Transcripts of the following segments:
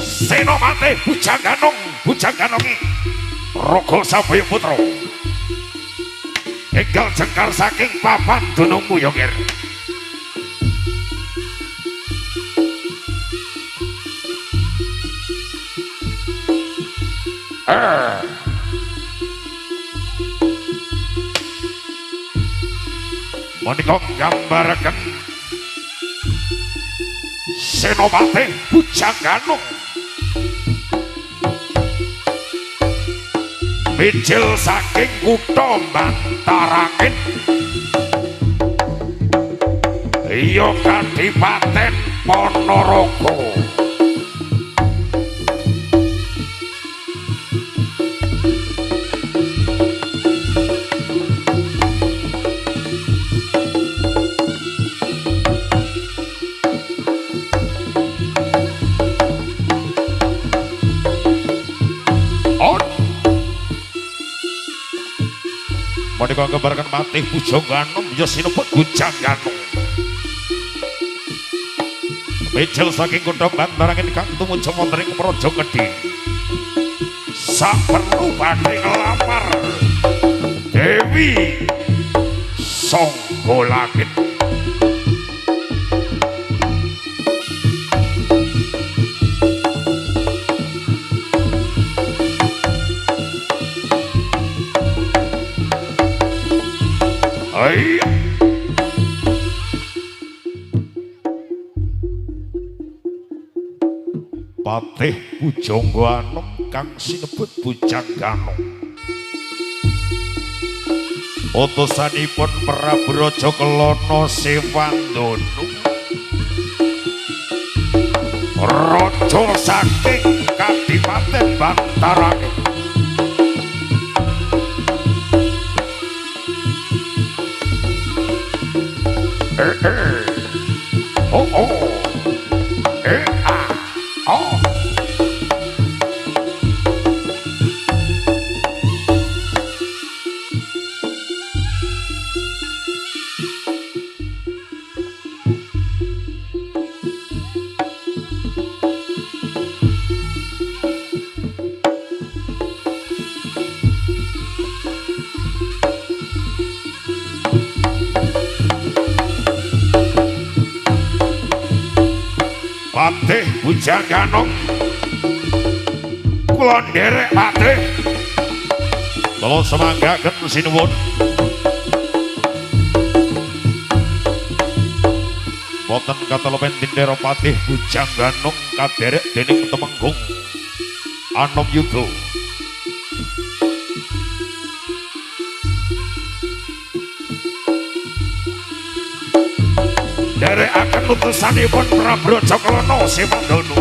Senopati Bujaganong Raga Sabaya Putra enggal jengkar saking papan Gunung Muyongir. Menika nggambaraken Senopati Bujaganong mijil saking kutha Bantarangin iya Kadipaten Ponorogo. Menika nggambarkan Patih Bujaganong ya sinebut Bujaganong mijil saking kutha Bantarangin kang tumuju wonten ing Praja Gedhi saperlu badhe nglamar Dewi Songgolangit. Patih Bujaganong kang sinebut Bujaganong utusanipun Prabu Raja Kelana Sewandana raja saking Kadipaten Bantarangin. Patih Bujaganong kula nderek Patih kula semanggaken sinuwun boten katelepen dindera Patih Bujaganong kaderek dening Temenggung Anom Yudha. Derekaken utusanipun Prabu Raja Kelana Sewandana.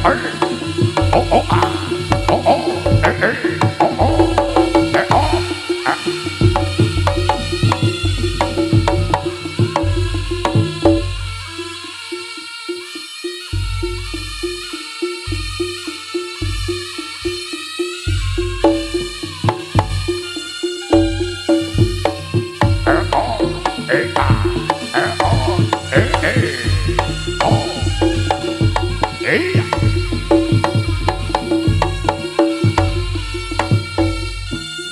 Oh oh ah. Oh oh. Oh oh. Oh. Ah.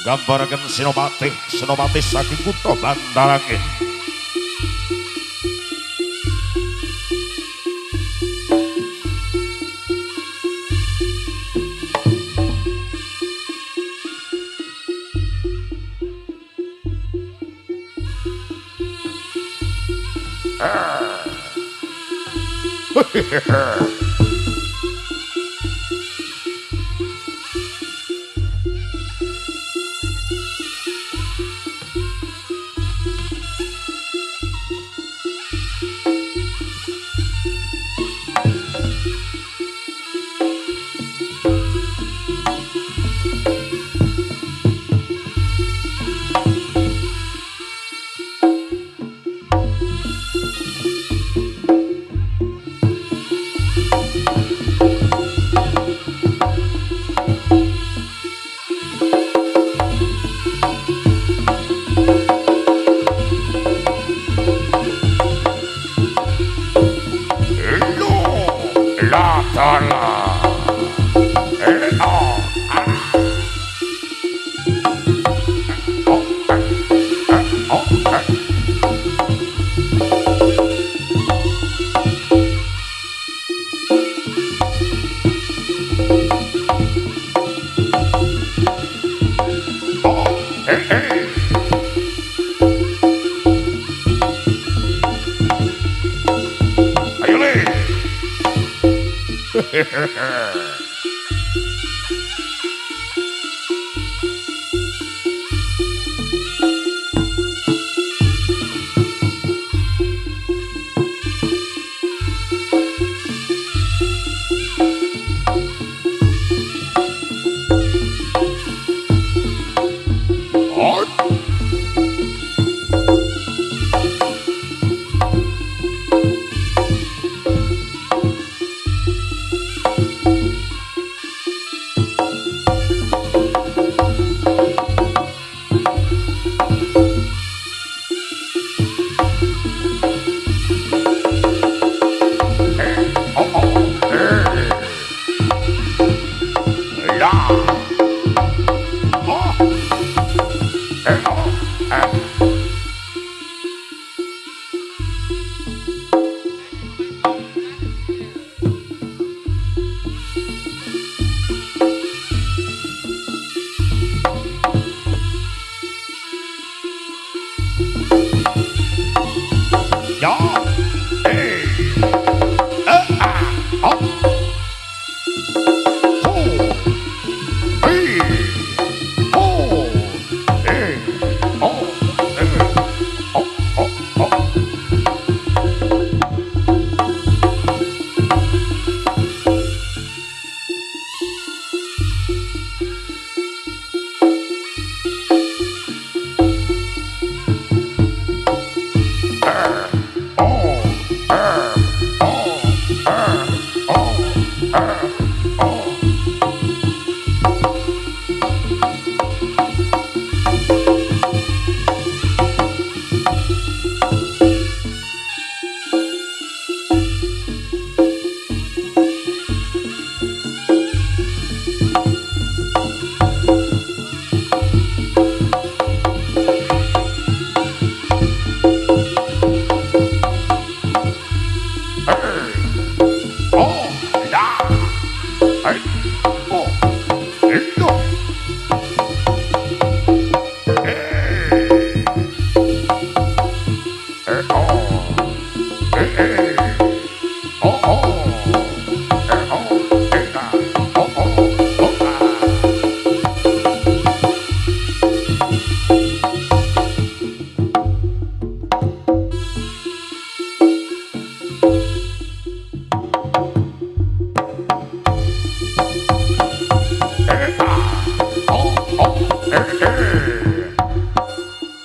Gambaraken Senopati saking kutha Bantarangen.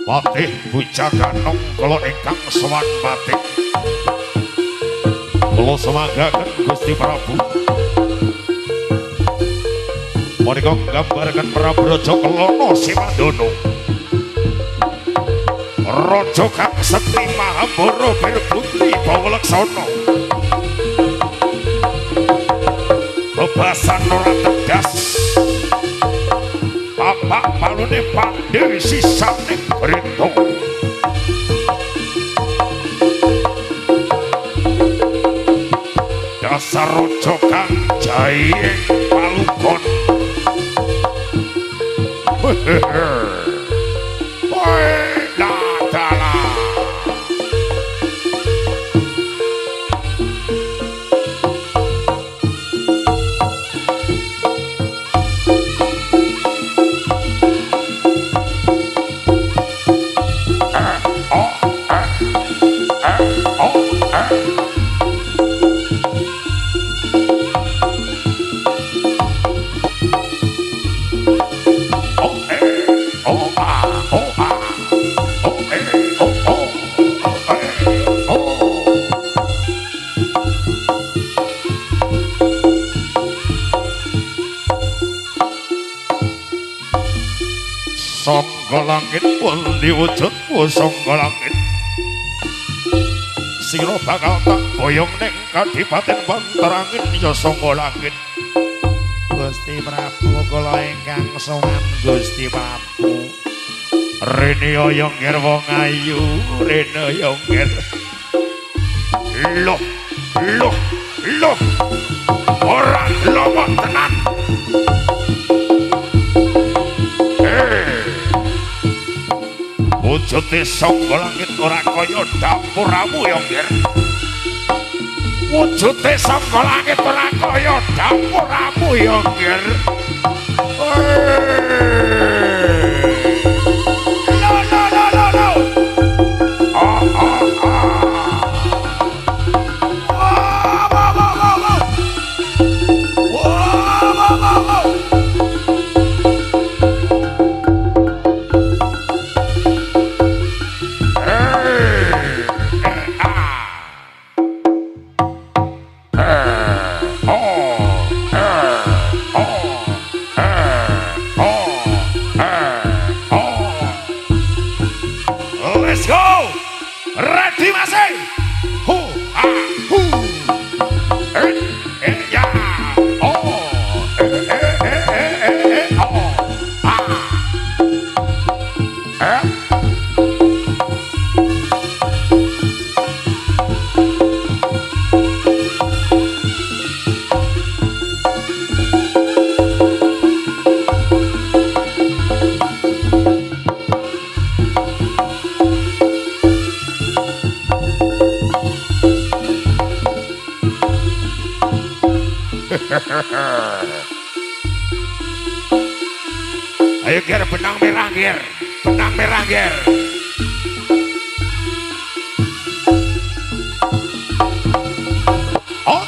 Patih Bujaganong kula ingkang sowan patih. Kula semanggaken Gusti Prabu. Menika nggambaraken Prabu Raja Kelana Simandana. Raja kang sekti Mahambara Birbukti Bawalaksana. Bebasan ora tegas. Bapak balune pandhe sisane Brita. Dasar raja kang jae palugon. Woi, dadala. Sangga langit pundi wujudmu sangga langit. Sira bakal tak boyong ning Kadipaten Banterangin ya sangga langit. Gusti Prabu kula ingkang sowan Gusti Prabu. Rene oyongir wong ayu, rene oyongir. Loh, loh, loh. Ora lomot tenan. Wujude sangga langit ora kaya dapuramu yongir. Wujude sangga langit ora kaya dapuramu yongir. Ayo Ger, benang merah Ger, benang merah Ger. Oh,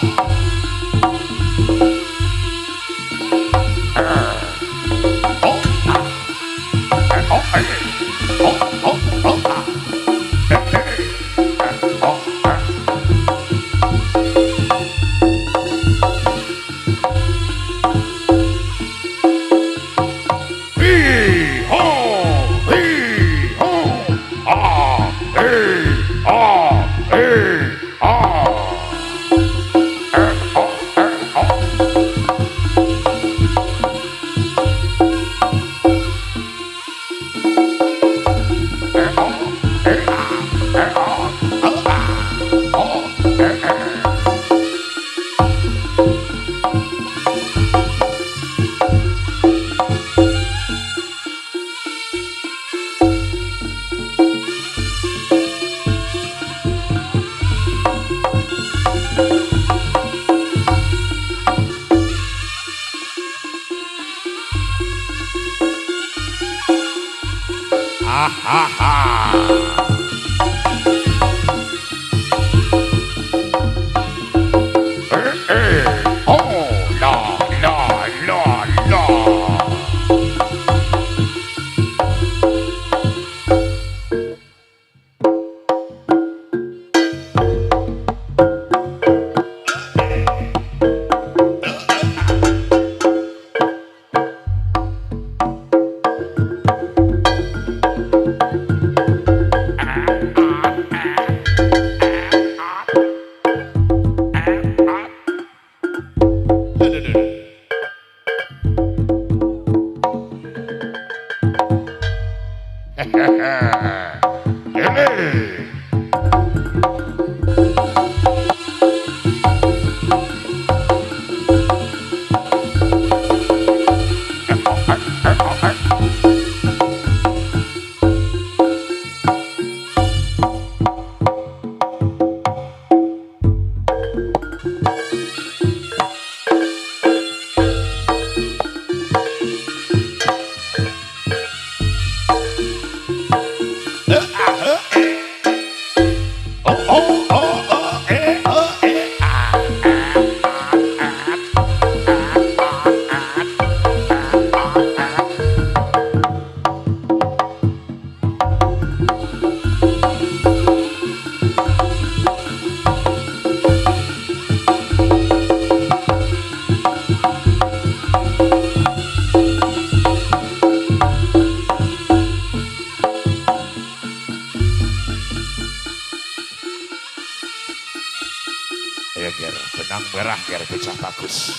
Ayo Ger, benang merah Ger, bocah bagus.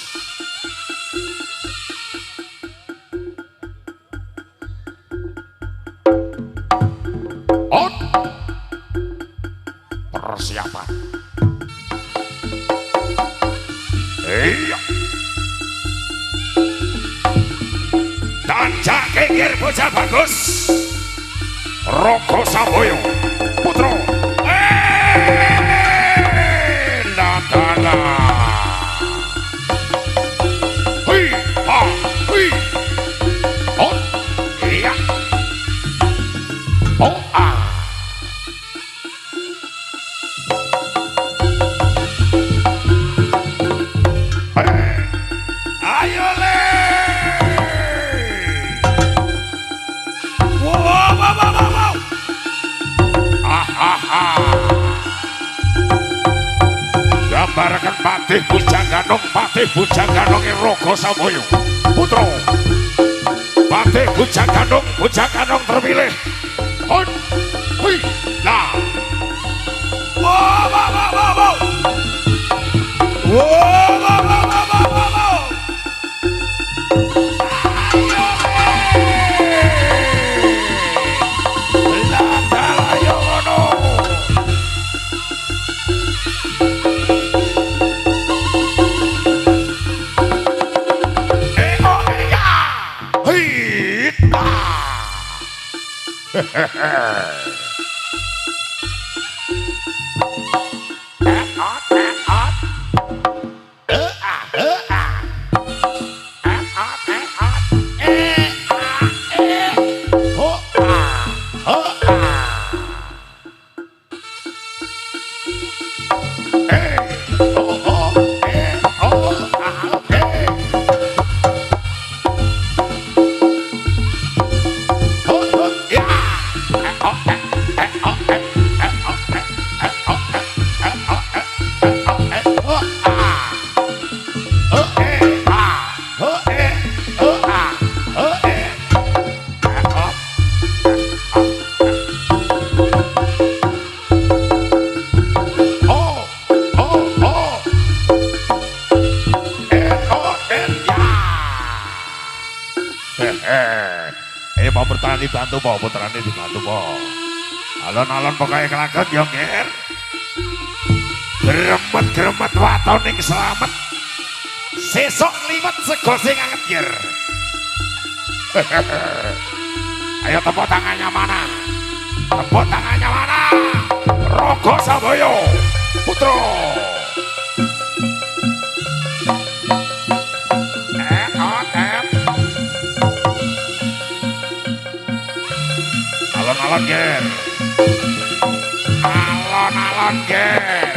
On. Persiapan. Iya. Tancak Ger, bocah bagus. Roko Samboyo, Putro. Gambarkan Patih Bujaganong Roko Samboyo Putro. Patih Bujaganong terpilih. On, hui, lah. Wow, wow, wow, wow, wow. Wow, wow, wow, wow, wow, wow. Mau bertani bantu po, putrane dibantu po. Alon-alon pokoke kelakon yo Ger. Gremet-gremet waton ning slamet. Sesok liwet sego sing anget Ger. Ayo tepuk tangannya mana? Tepuk tangannya mana? Roko Samboyo Putro. Alon-alon Ger. Alon-alon Ger.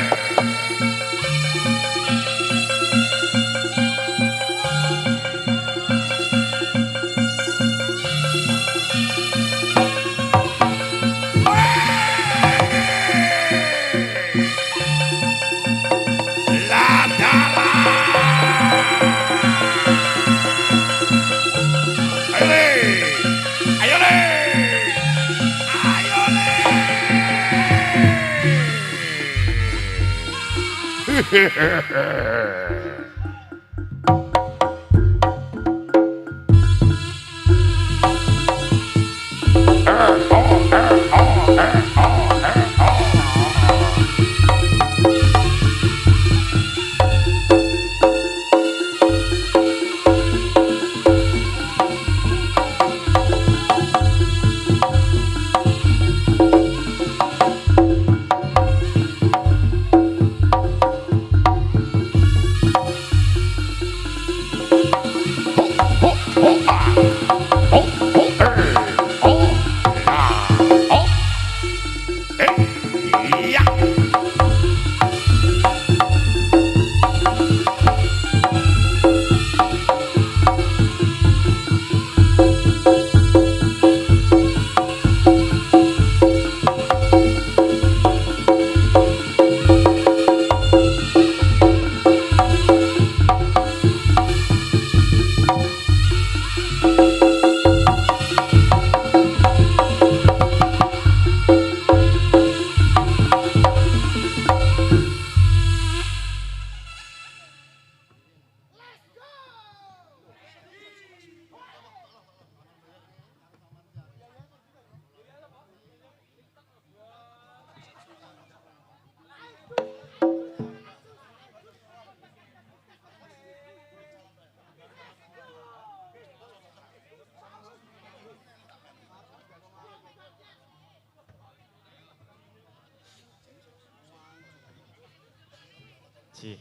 Siji.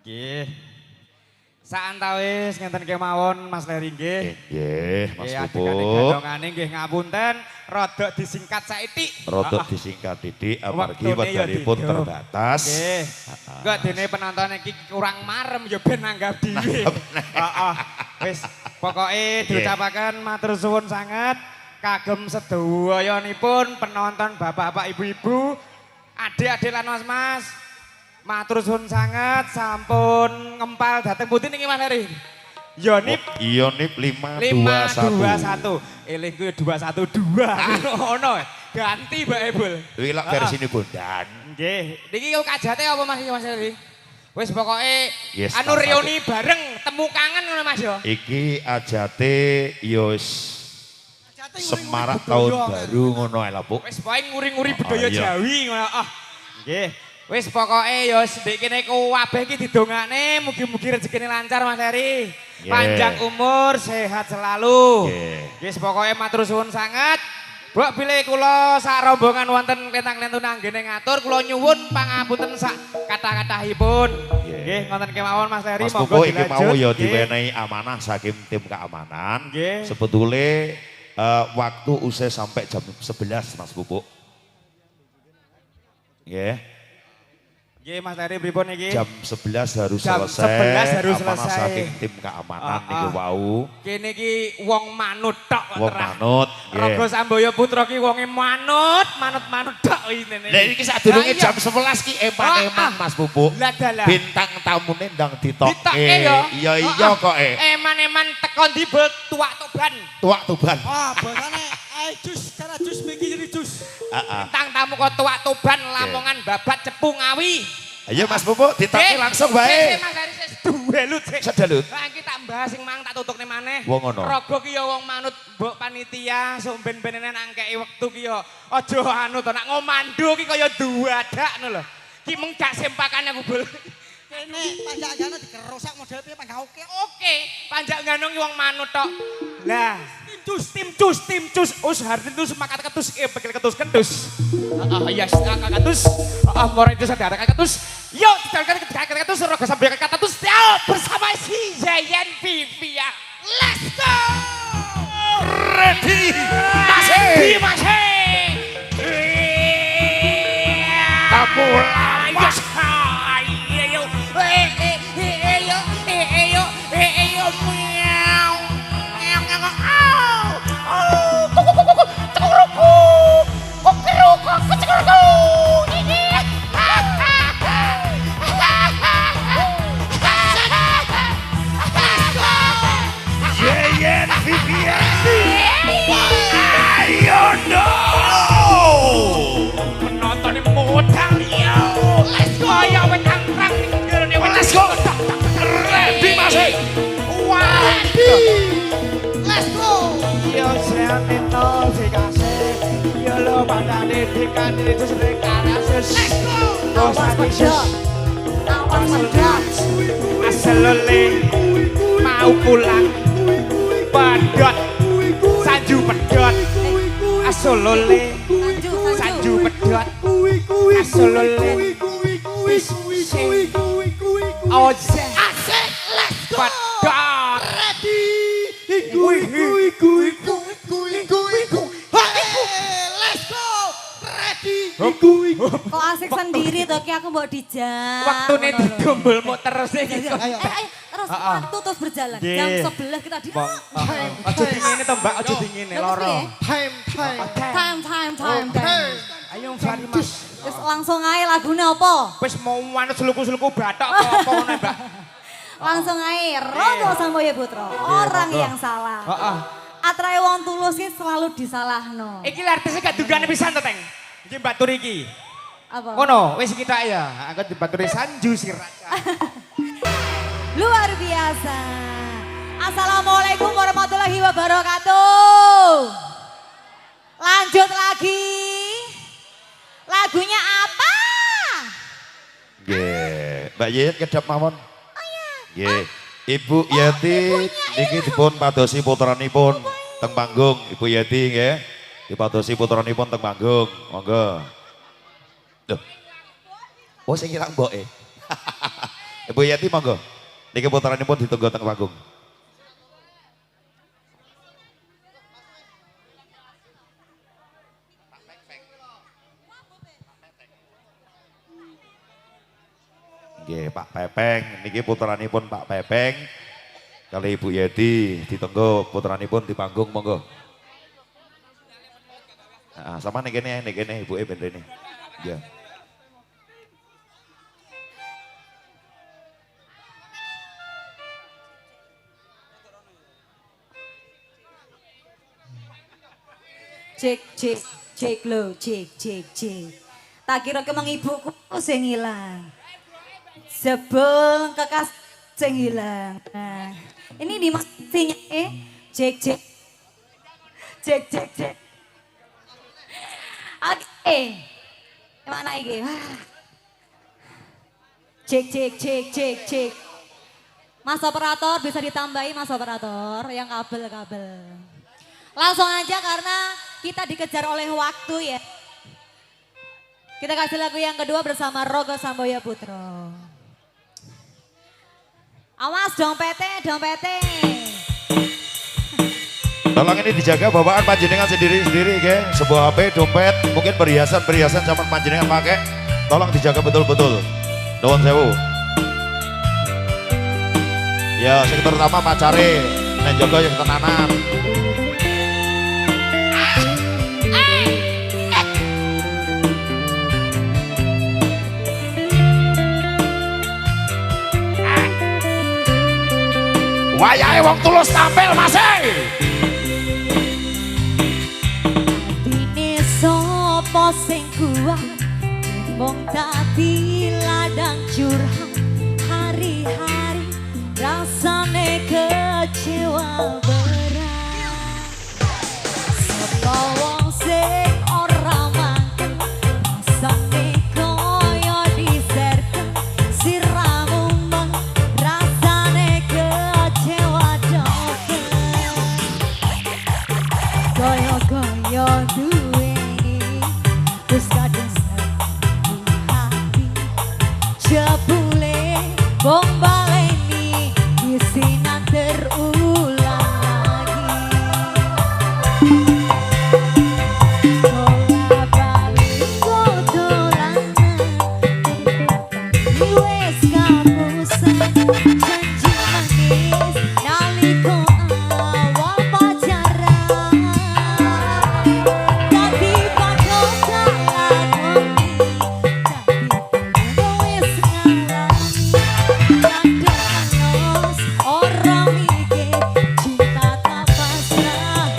Nggih. Saantawis ngenten kemawon Mas Leri nggih. Nggih, Mas Pupuk. Gandongane nggih ngapunten, rada disingkat saithik. Rada disingkat titik amargi wektalipun terbatas. Nggih. Kok dene penonton iki kurang marem ya ben nanggap dhewe. Heeh. Wis pokoke diucapaken matur suwun sanget kagem sedayanipun penonton bapak-bapak ibu-ibu, adik-adik lan mas-mas. Matur suwun sangat sampun ngempal dateng pundi niki Mas Heri. Yonip. Yonip 521. Eling ku 212. Ono. Ganti Mbak Ebul. Kuwi lak versine Bondan. Nggih. Niki kajate apa Mas Heri? Wis pokoke anu tas reuni bareng temu kangen ngono Mas yo. Iki ajate yo semarak tahun baru ngono ae lho, Bu. Wis pokoke nguri-nguri budaya Jawi ngono. Nggih. Wis pokoke ya sedek kene kabeh iki didongakne mugi-mugi rezekine lancar Mas Heri. Panjang umur, sehat selalu. Wis pokoke matur suwun sanget. Mbok bilih kula sak rombongan wonten klentang-klentun anggene ngatur kula nyuwun pangapunten sak kathah-kathahipun. Nggih ngoten kemawon Mas Heri monggo dilanjut. Mas iki mau ya diwenehi amanah saking tim keamanan. Sebetulnya waktu usai sampai jam 11 Mas Pupuk. Nggih. Nggih Mas Heri pripun iki? Jam 11 harus jam selesai. 11 harus selesai. Saking tim keamanan niku wau. Kene iki wong manut tok. Wong manut. Raga Sambaya Putra ki wonge manut tok ini. Lah iki sadurunge jam 11 ki eman-eman Mas Pupuk. Bintang tamune ndang ditokke. Iya kok Eman-eman teko ndi tuwak Tuban. Tuwak Tuban. Bosane jus karena jus mikir jadi jus. Bintang tamu kok tuwak Tuban Lamongan Babat Cepu Ngawi. Ayo Mas Pupuk ditokke langsung bae. Mas Heri wis duwelut sik. Sedalut. Lah iki tak mbahas sing mang tak tutukne maneh. Wong ngono. Raga ki ya wong manut mbok panitia sok ben-benene nangkeki wektu ki ya aja anu to nak ngomando ki kaya duwadak ngono lho. Ki mung gak sempakane aku bol. Kene panjang-panjangane dikerusak model piye panjang oke. Oke, panjang ganong ki wong manut tok. Lah, tim cus, harti itu semangat ketus, bekil ketus kendus. Iya, ketus, mora itu saudara ketus. Yuk, kita ketus, roga sambil ketus. Bersama si Zayan Vivia. Let's go! Ready, masih. Kamu lawas. Zayan Vivia. Ayo no. Penonton modal yo. Let's go ya wetang rang ngerone let's go. Ready masih. Let's go. Yo senito sikase. Yo lo padane dikane terus rekarasus. Let's go. Awas pedas. Awas pedas. Asal lele mau pulang. Pedot. Sanju pedot. Asal lele. Sanju pedot. Asal lele. Oje. Asik. Let's go. Pedot. Ready. Let's go. Ready. Kok asik sendiri toh ki aku mbok dijak. Waktune digombol mau terus iki. Ayo terus waktu terus berjalan. Jam 11 kita di Aja dingene to Mbak, aja dingene loro. Time. Ayo Fari Mas. Wis langsung ae lagune apa? Wis mau manut seluku-seluku batok kok apa ngono Mbak. Langsung ae Rogo Sambaya Putra. Orang yang salah. Heeh. Atrae wong tulus ki selalu disalahno. Iki artisnya gak dugane pisan to, Teng. Iki batur iki. Apa? Ngono, wis kita ya. Aku dibaturi Sanju si Raja. Luar biasa. Assalamualaikum warahmatullahi wabarakatuh. Lanjut lagi. Lagunya apa? Nggih, Mbak Yet kedap mawon. Nggih. Ibu Yati niki dipun padosi putranipun teng panggung. Ibu Yati nggih. Dipadosi putranipun teng panggung. Monggo. Duh. Oh sing ilang mboke. Ibu Yati monggo. Niki puteranipun ditunggu teng panggung. Nggih, Pak Pepeng, niki puteranipun Pak Pepeng. Kali Ibu Yeti ditunggu puteranipun di panggung monggo. Nah, sama nih kene Ibu ben rene. Nggih. Cek lo, cek. Tak kira kemang ibuku sing hilang. Sebel kekas sing hilang. Nah, ini di maksudnya cek. Oke. Mana iki? Cek. Mas operator bisa ditambahi Mas operator yang kabel. Langsung aja karena kita dikejar oleh waktu ya. Kita kasih lagu yang kedua bersama Rogo Samboyo Putro. Awas dompetnya. Tolong ini dijaga bawaan panjenengan sendiri ke. Sebuah HP, dompet, mungkin perhiasan zaman panjenengan pakai. Tolong dijaga betul-betul. Nuwun sewu. Ya, sing terutama pacare, nek jaga yang tenanan. Wayahe wong tulus tampil Mas. Dene sapa sing kuat mung dadi ladang curhat hari-hari rasane kecewa berat. Sapa wong sing ora mangkel rasane koyo diserken siramu meng rasane kecewa doken. Goyo-goyo duweni terus kadang sepi hati jebule bom baleni isinan terulang lagi. Bola balik dolanan tapi wes kapusan janji manis naliko awal pacaran. Dadi padha lakoni dadi padha wes ngalami. Kadang anos ora mikir cinta tak pasrah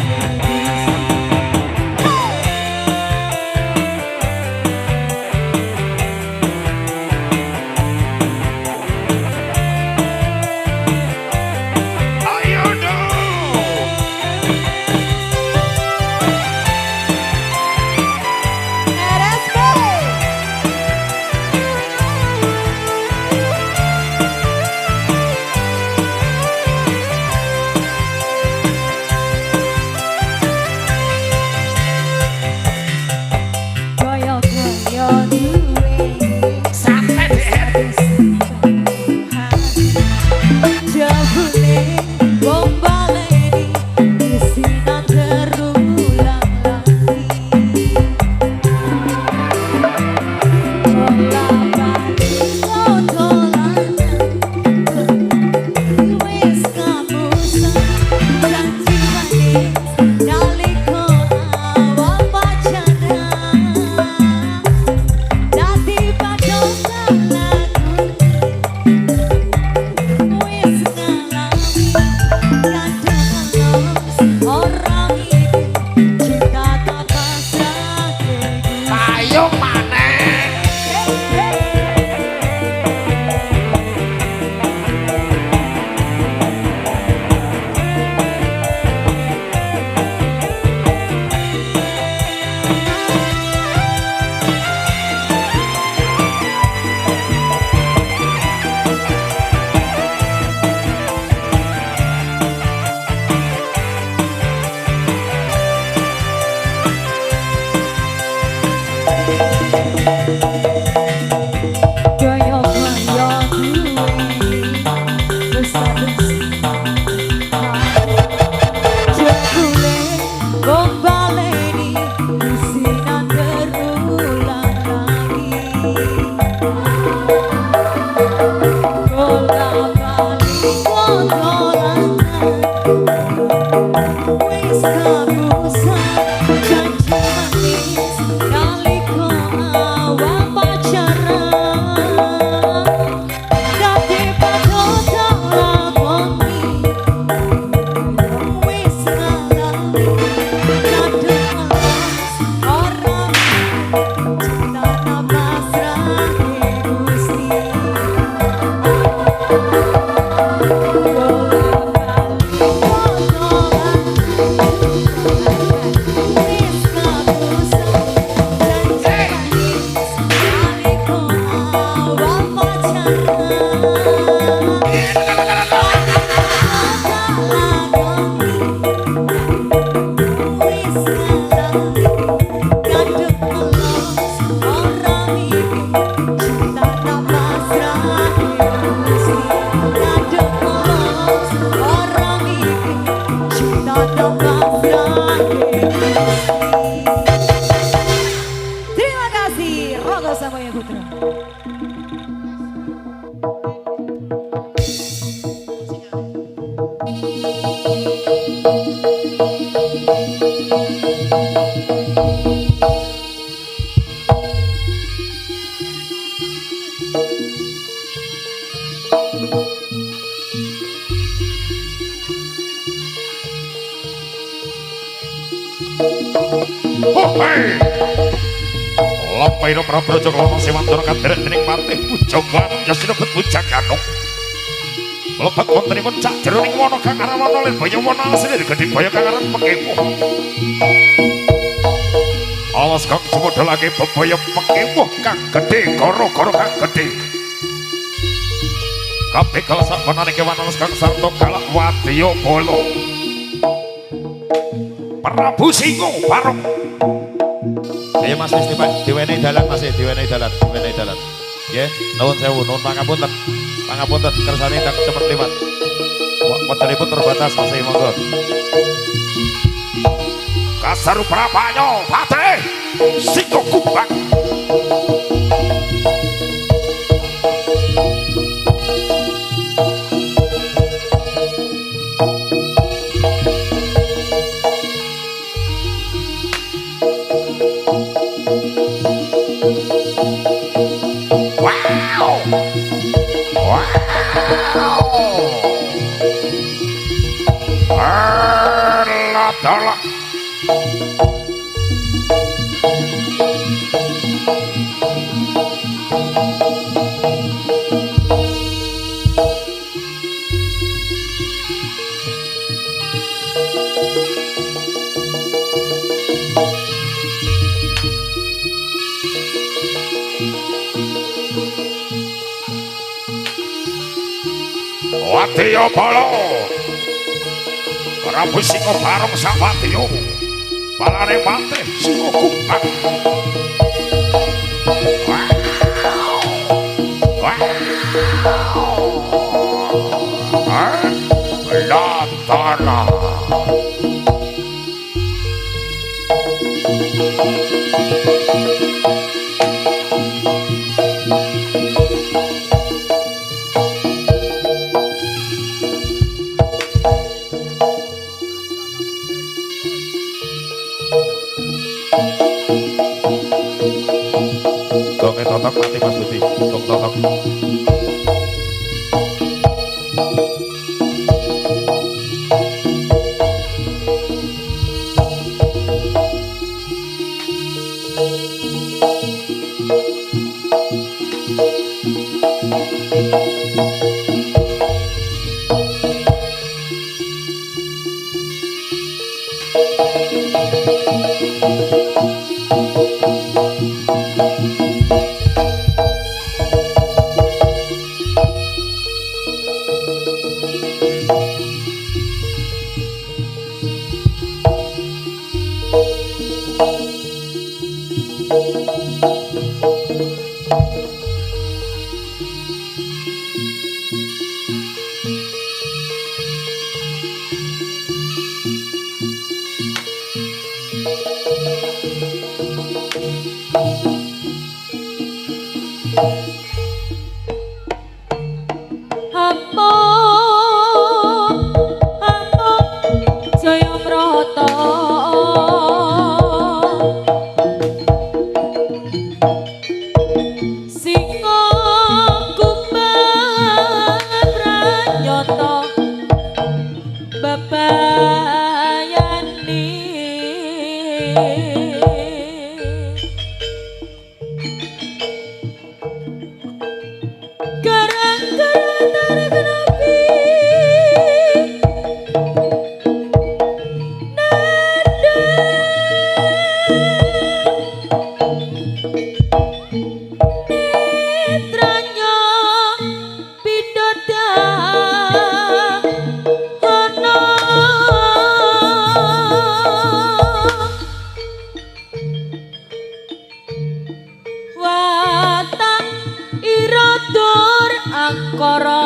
Ngadep polos orang iki cinta dewasa. Terima kasih Rogo Samaya Putra. Oh hei Lapai no praprojo kelono sewantor kaderek dening patih pujogan yasinebet pujaganung Lebak wontenipun cak jeroning wana kang aran wana lir baya wana asli gedhe baya kang aran pekemuh alas kang semodolake bebaya pekemuh kang gedhe gara-gara kang gedhe kabeh kala sabanane kewan alas kang sarta galak wadya bala Prabu Singo Barong. Ayo Mas wis diwenehi dalan Mas, diwenehi dalan. Nggih, nuwun sewu, nuwun pangapunten. Pangapunten kersane tak cepet liwat. Wektunipun terbatas Mas, monggo. Kasaruprapanyo Patih Singo Kumbang. Alah. Wadya bala Prabu Singo Barong Sawadya balane patih Singo Kumbang Latara Gonge totok mati Mas Budi. Gong totok. Watang ira dur angkara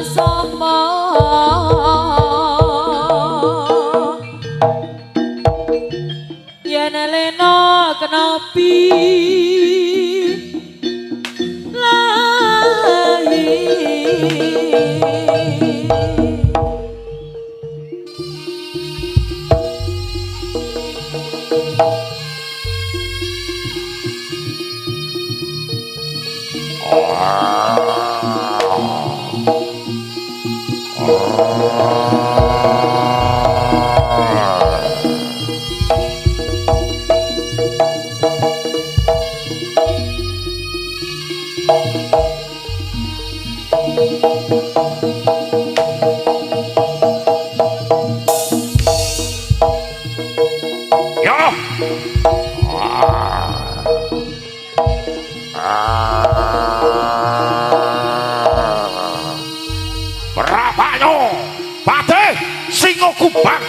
sapa yen lena kenapi Rapayo Patih Singo Kubang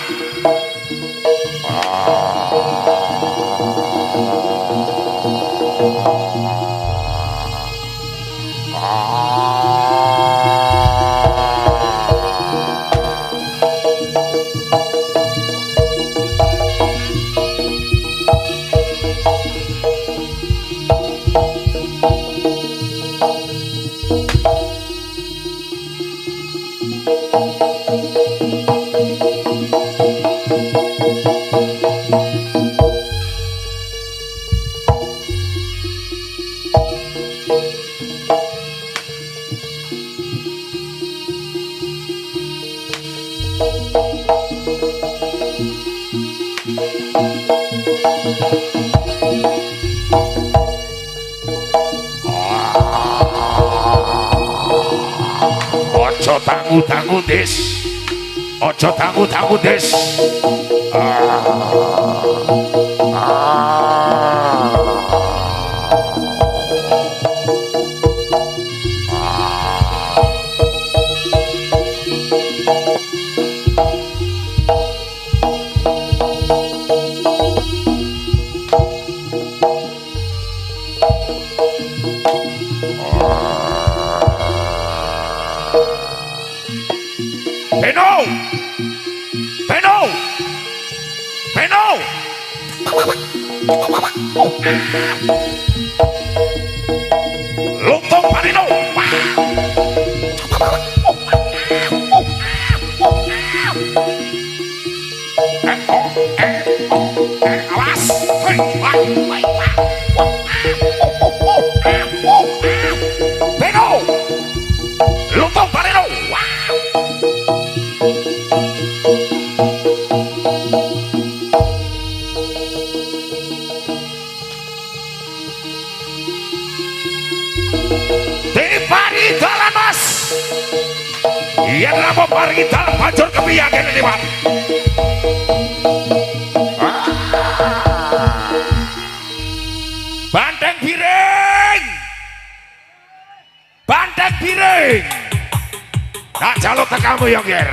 Ojo tangu-tangu des Ojo tangu-tangu des Beno! Beno! Beno! Luntong Parino! Awas! Beno! Luntong Parino! Dalan mas yang nama paringi dalan banjur kepiyakan liwat Banteng Biring Banteng Biring tak jaluk tekamu ya ger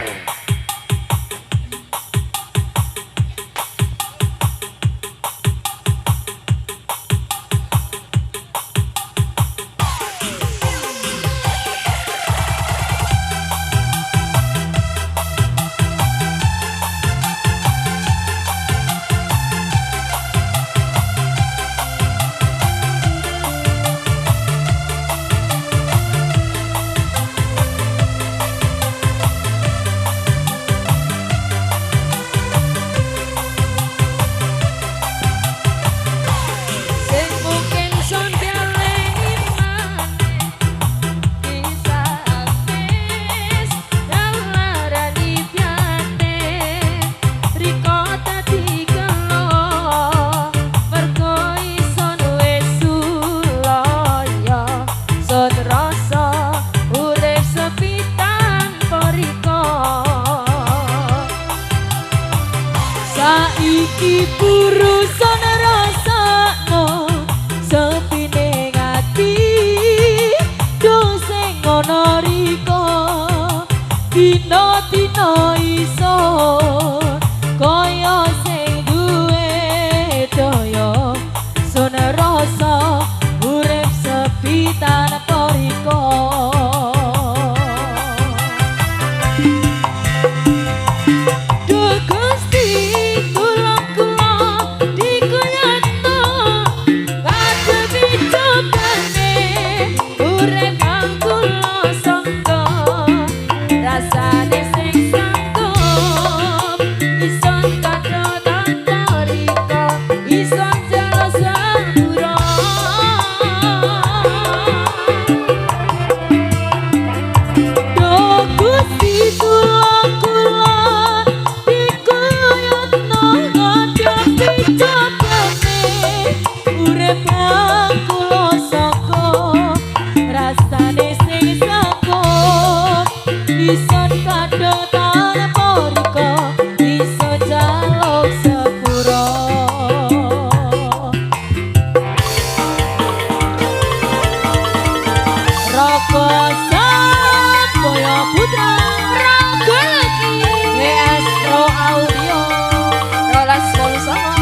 saiki burusan rasakno sepine ati do sing ana riko dina-dina iso kaya sing duwe daya sun rasa urip sepi tanpa riko Ison kadotan poriko, iso jaluk sepuro. Roko Boyo Putra, Roko lagi, WS Pro Audio, Rolas Solusono.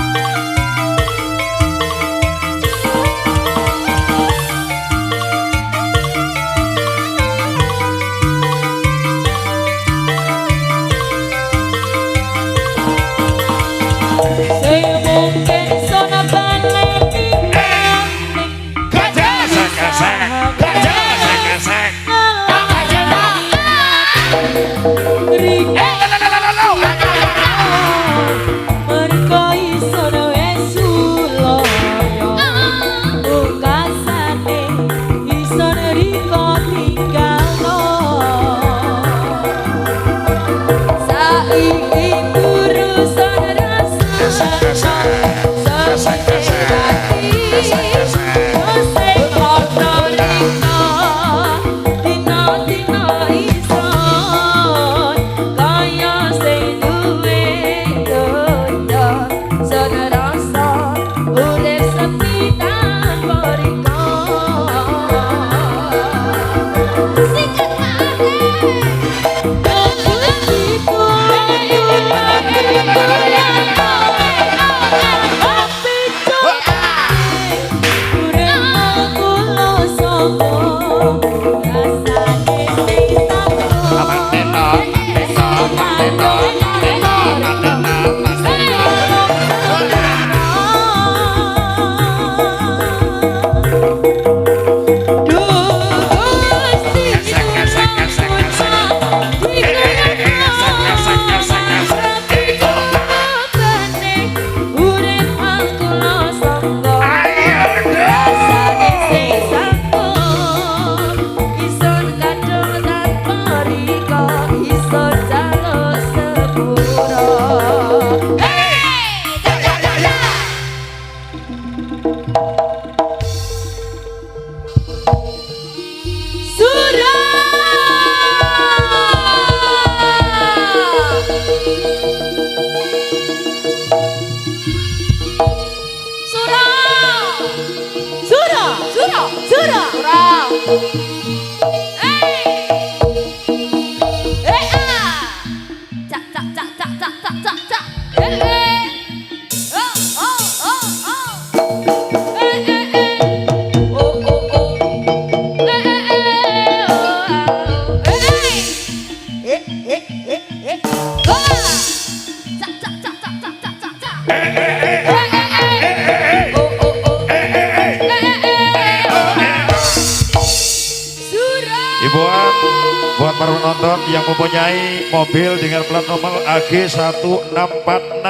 Buat para penonton yang mempunyai mobil dengan plat nomor AG1646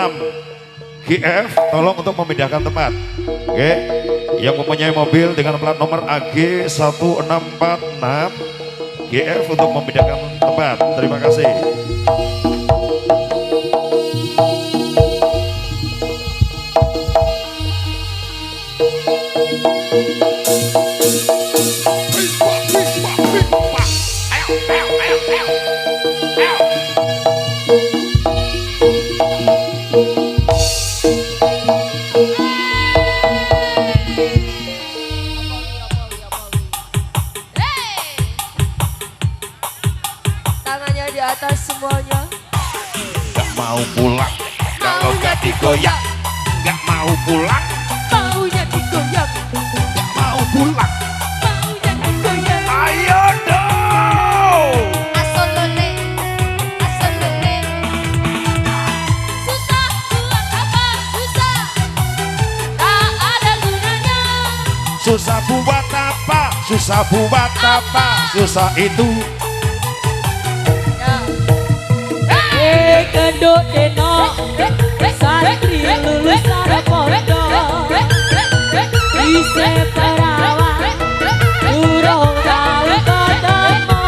GF, tolong untuk memindahkan tempat. Oke, yang mempunyai mobil dengan plat nomor AG1646 GF untuk memindahkan tempat. Terima kasih. Tangannya di atas semuanya. Gak mau pulang kalau gak digoyang. Gak mau pulang, Maunya digoyang. gak mau pulang. Maunya digoyang. Ayo dong. Asolole, asolole. Susah buat apa? Susah. Tak ada gunanya. Susah buat apa? Susah buat apa? Susah itu. Kenduk deno santri lulusan pondok isi perawan urung tahu ketemu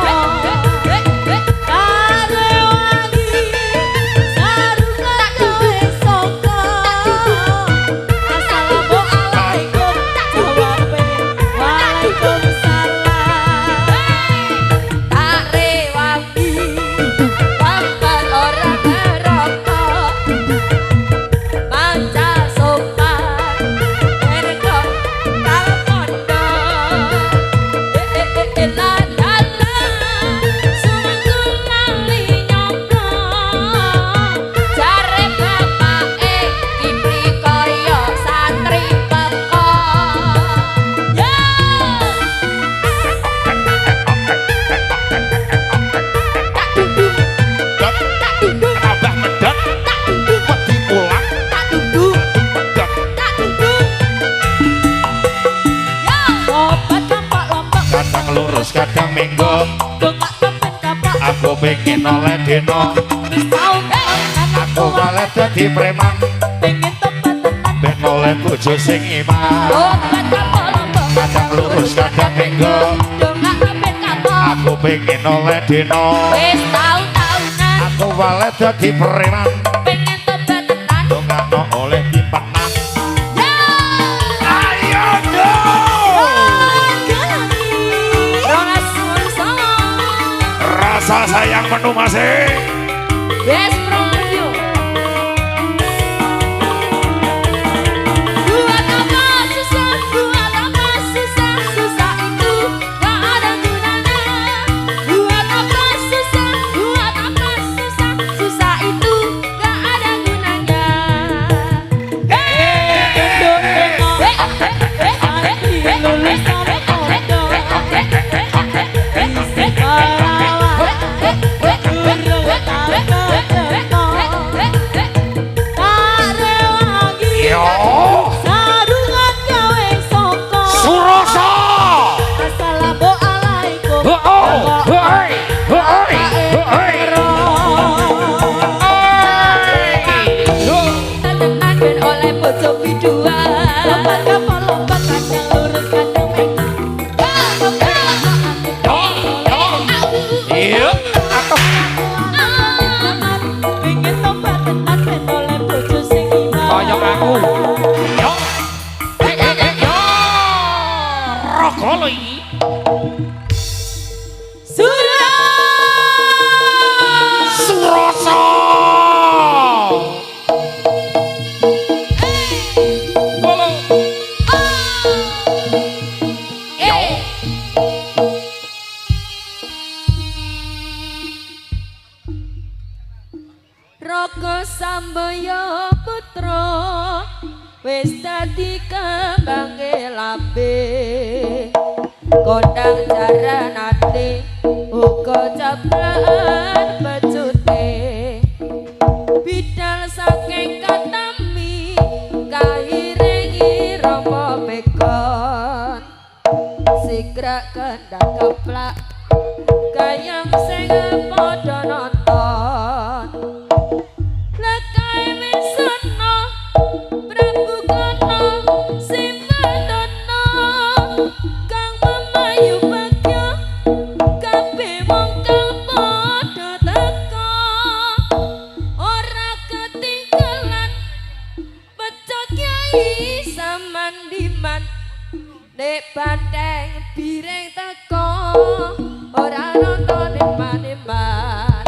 tak minggu Dongak kepen kapak aku pengen oleh dino wis tau aku malah dadi preman pengen tobat tenan ben oleh bojo sing iman obat kapal lombok kadang lurus kadang minggu dongak kepen kapak aku pengen oleh dino wis tau taunan aku malah dadi preman pengen tobat tenan dongakno oleh dipenan ayo Rona Suwangsa rasa sayang penuh masih Best Promio Buat apa susah, buat apa susah, susah itu gak ada gunanya Buat apa susah, buat apa susah, susah itu gak ada gunanya lulus sampai pondok isi pahlawan yo sarungan gawe soko Suroso assalamualaikum hei hei tenan ben oleh bojo bidua lompat kapal lompat kadang lurus kadang iya aku pengen tobat tenan ben oleh bojo sing iman Koyok aku. yo yo rokok iki Suroso Raka Sambaya putra wis dadi kembange lambe kondang jaranate uga jablaan becute bidal saking katami kahirengi rama bekon sigrak kendang keplak kayang sing padha nonton lekai misono Prabu Kono Simbandono kang memayu bagya kabeh wong kang padha teka ora ketinggalan pecah kyai samandiman nek banteng bireng teko ora nonton iman-iman